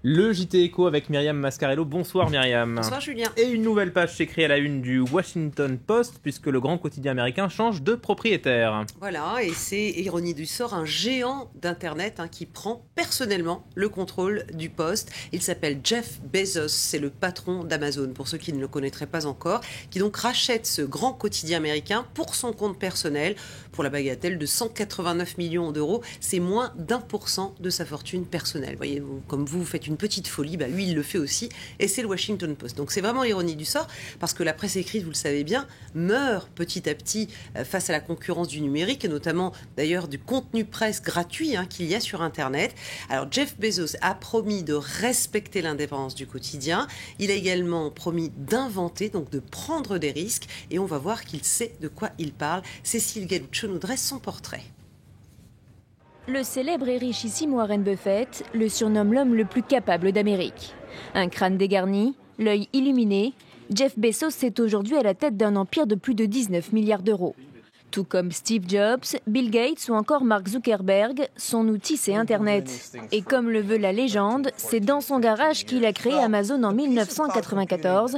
Le JT Éco avec Myriam Mascarello. Bonsoir Myriam. Bonsoir Julien. Et une nouvelle page s'écrit à la une du Washington Post puisque le grand quotidien américain change de propriétaire. Voilà, et c'est, ironie du sort, un géant d'Internet qui prend personnellement le contrôle du poste. Il s'appelle Jeff Bezos, c'est le patron d'Amazon, pour ceux qui ne le connaîtraient pas encore, qui donc rachète ce grand quotidien américain pour son compte personnel, pour la bagatelle de 189 millions d'euros. C'est moins d'1% de sa fortune personnelle. Voyez, comme vous faites une petite folie, lui il le fait aussi, et c'est le Washington Post. Donc c'est vraiment l'ironie du sort, parce que la presse écrite, vous le savez bien, meurt petit à petit face à la concurrence du numérique, et notamment d'ailleurs du contenu presse gratuit qu'il y a sur Internet. Alors Jeff Bezos a promis de respecter l'indépendance du quotidien, il a également promis d'inventer, donc de prendre des risques, et on va voir qu'il sait de quoi il parle. Cécile Galluccio nous dresse son portrait. Le célèbre et richissime Warren Buffett le surnomme l'homme le plus capable d'Amérique. Un crâne dégarni, l'œil illuminé, Jeff Bezos est aujourd'hui à la tête d'un empire de plus de 19 milliards d'euros. Tout comme Steve Jobs, Bill Gates ou encore Mark Zuckerberg, son outil c'est Internet. Et comme le veut la légende, c'est dans son garage qu'il a créé Amazon en 1994.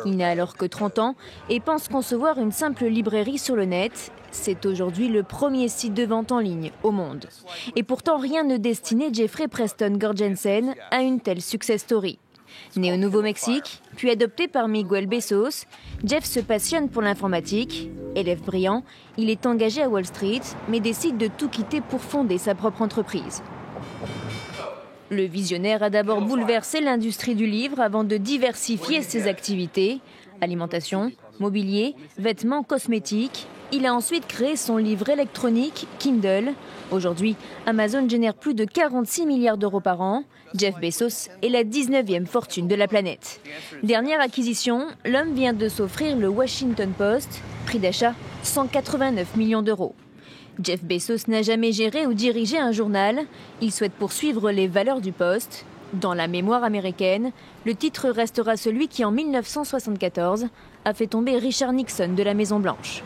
Il n'a alors que 30 ans et pense concevoir une simple librairie sur le net. C'est aujourd'hui le premier site de vente en ligne au monde. Et pourtant, rien ne destinait Jeffrey Preston Gorgensen à une telle success story. Né au Nouveau-Mexique, puis adopté par Miguel Bezos, Jeff se passionne pour l'informatique. Élève brillant, il est engagé à Wall Street, mais décide de tout quitter pour fonder sa propre entreprise. Le visionnaire a d'abord bouleversé l'industrie du livre avant de diversifier ses activités. Alimentation, mobilier, vêtements, cosmétiques. Il a ensuite créé son livre électronique Kindle. Aujourd'hui, Amazon génère plus de 46 milliards d'euros par an. Jeff Bezos est la 19e fortune de la planète. Dernière acquisition, l'homme vient de s'offrir le Washington Post, prix d'achat 189 millions d'euros. Jeff Bezos n'a jamais géré ou dirigé un journal. Il souhaite poursuivre les valeurs du Poste. Dans la mémoire américaine, le titre restera celui qui, en 1974, a fait tomber Richard Nixon de la Maison-Blanche.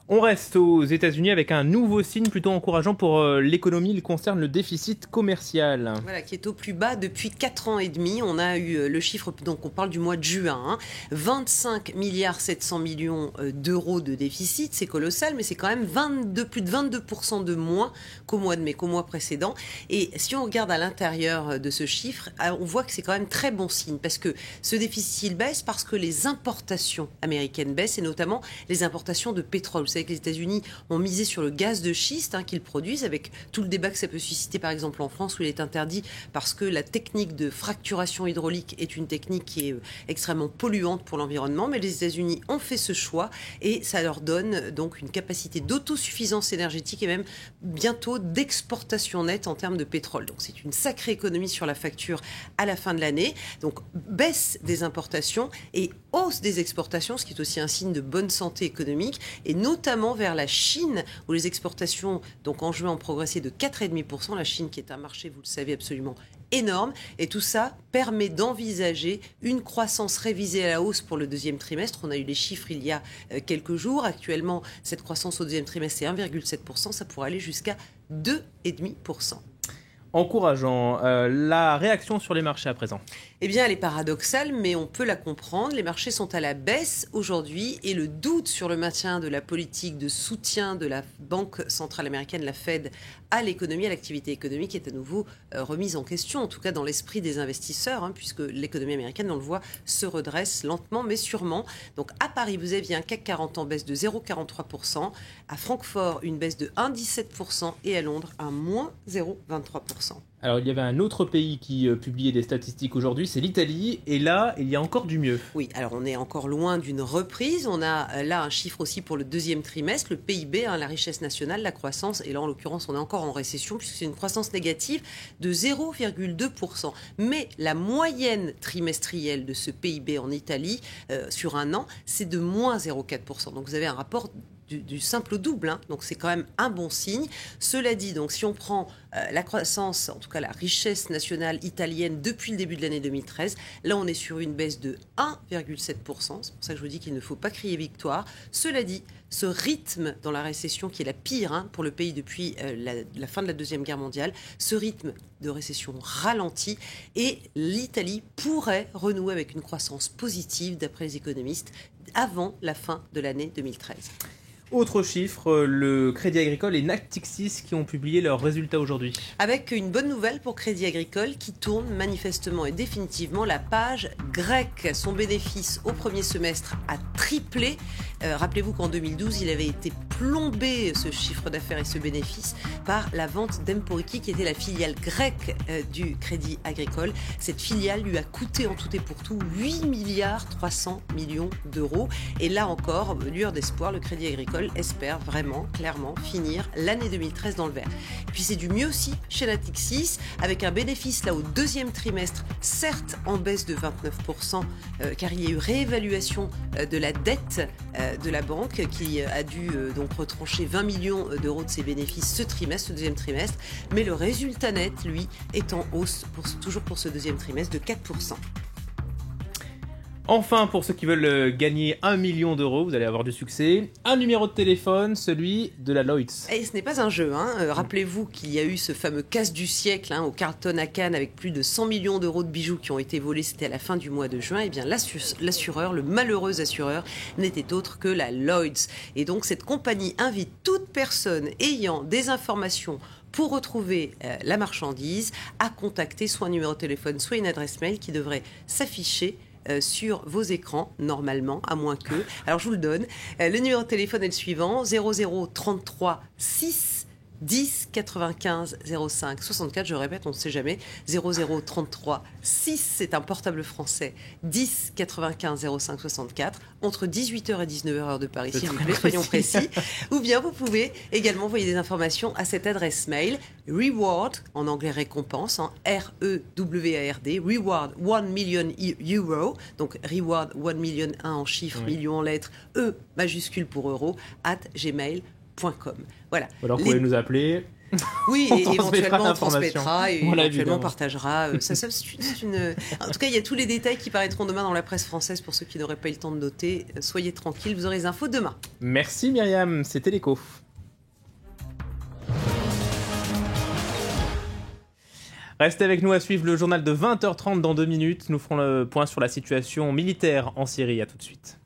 On reste aux États-Unis avec un nouveau signe plutôt encourageant pour l'économie. Il concerne le déficit commercial. Voilà, qui est au plus bas depuis 4 ans et demi. On a eu le chiffre, donc on parle du mois de juin, 25 milliards 700 millions d'euros de déficit. C'est colossal, mais c'est quand même plus de 22% de moins qu'au mois de mai, qu'au mois précédent. Et si on regarde à l'intérieur de ce chiffre, on voit que c'est quand même très bon signe, parce que ce déficit il baisse parce que les importations américaines baissent, et notamment les importations de pétrole. Vous savez que les États-Unis ont misé sur le gaz de schiste qu'ils produisent, avec tout le débat que ça peut susciter par exemple en France, où il est interdit parce que la technique de fracturation hydraulique est une technique qui est extrêmement polluante pour l'environnement. Mais les États-Unis ont fait ce choix et ça leur donne donc une capacité d'autosuffisance énergétique et même bientôt d'exportation nette en termes de pétrole. Donc c'est une sacrée économie sur la facture à la fin de l'année. Donc baisse des importations et hausse des exportations, ce qui est aussi un signe de bonne santé économique, et notamment vers la Chine, où les exportations, donc en juin, ont progressé de 4,5%. La Chine qui est un marché, vous le savez, absolument énorme. Et tout ça permet d'envisager une croissance révisée à la hausse pour le deuxième trimestre. On a eu les chiffres il y a quelques jours. Actuellement, cette croissance au deuxième trimestre, c'est 1,7%. Ça pourrait aller jusqu'à 2,5%. Encourageant. La réaction sur les marchés à présent? Eh bien, elle est paradoxale, mais on peut la comprendre. Les marchés sont à la baisse aujourd'hui et le doute sur le maintien de la politique de soutien de la Banque centrale américaine, la Fed, à l'économie, à l'activité économique est à nouveau remise en question, en tout cas dans l'esprit des investisseurs, puisque l'économie américaine, on le voit, se redresse lentement mais sûrement. Donc à Paris, vous aviez un CAC 40 en baisse de 0,43%, à Francfort, une baisse de 1,17% et à Londres, un moins 0,23%. Alors, il y avait un autre pays qui publiait des statistiques aujourd'hui, c'est l'Italie. Et là, il y a encore du mieux. Oui, alors on est encore loin d'une reprise. On a là un chiffre aussi pour le deuxième trimestre, le PIB, la richesse nationale, la croissance. Et là, en l'occurrence, on est encore en récession puisque c'est une croissance négative de 0,2%. Mais la moyenne trimestrielle de ce PIB en Italie, sur un an, c'est de moins 0,4%. Donc vous avez un rapport du simple au double, hein. Donc c'est quand même un bon signe. Cela dit, donc si on prend la croissance, en tout cas la richesse nationale italienne depuis le début de l'année 2013, là on est sur une baisse de 1,7%. C'est pour ça que je vous dis qu'il ne faut pas crier victoire. Cela dit, ce rythme dans la récession qui est la pire, hein, pour le pays depuis la fin de la Deuxième Guerre mondiale, ce rythme de récession ralentit et l'Italie pourrait renouer avec une croissance positive d'après les économistes avant la fin de l'année 2013. Autre chiffre, le Crédit Agricole et Natixis qui ont publié leurs résultats aujourd'hui. Avec une bonne nouvelle pour Crédit Agricole qui tourne manifestement et définitivement la page grecque. Son bénéfice au premier semestre a triplé. Rappelez-vous qu'en 2012, il avait été plombé, ce chiffre d'affaires et ce bénéfice, par la vente d'Emporiki qui était la filiale grecque du Crédit Agricole. Cette filiale lui a coûté en tout et pour tout 8,3 milliards d'euros. Et là encore, lueur d'espoir, le Crédit Agricole espère vraiment, clairement, finir l'année 2013 dans le vert. Et puis c'est du mieux aussi chez Natixis, avec un bénéfice là au deuxième trimestre, certes en baisse de 29%, car il y a eu réévaluation de la dette de la banque qui a dû donc retrancher 20 millions d'euros de ses bénéfices ce trimestre, ce deuxième trimestre, mais le résultat net, lui, est en hausse, toujours pour ce deuxième trimestre, de 4%. Enfin, pour ceux qui veulent gagner 1 million d'euros, vous allez avoir du succès. Un numéro de téléphone, celui de la Lloyds. Et ce n'est pas un jeu, hein. Rappelez-vous qu'il y a eu ce fameux casse du siècle, hein, au Carlton à Cannes avec plus de 100 millions d'euros de bijoux qui ont été volés. C'était à la fin du mois de juin. Et bien l'assureur, le malheureux assureur, n'était autre que la Lloyds. Et donc cette compagnie invite toute personne ayant des informations pour retrouver la marchandise à contacter soit un numéro de téléphone, soit une adresse mail qui devrait s'afficher sur vos écrans, normalement, à moins que... Alors, je vous le donne. Le numéro de téléphone est le suivant, 0033 6 10 95 05 64. Je répète, on ne sait jamais. 0033 6, c'est un portable français. 10 95 05 64. Entre 18h et 19h, heure de Paris, s'il vous plaît, soyons précis. Ou bien, vous pouvez également envoyer des informations à cette adresse mail. Reward, en anglais récompense, hein, R-E-W-A-R-D, Reward 1 million euro, donc Reward 1 million, 1 en chiffres, million en lettres, E majuscule pour euro, @gmail.com. Voilà. Alors, vous pouvez nous appeler. Oui, et éventuellement on transmettra et voilà, éventuellement partagera. En tout cas, il y a tous les détails qui paraîtront demain dans la presse française pour ceux qui n'auraient pas eu le temps de noter. Soyez tranquilles, vous aurez les infos demain. Merci Myriam, c'était l'écho. Restez avec nous à suivre le journal de 20h30 dans 2 minutes. Nous ferons le point sur la situation militaire en Syrie. À tout de suite.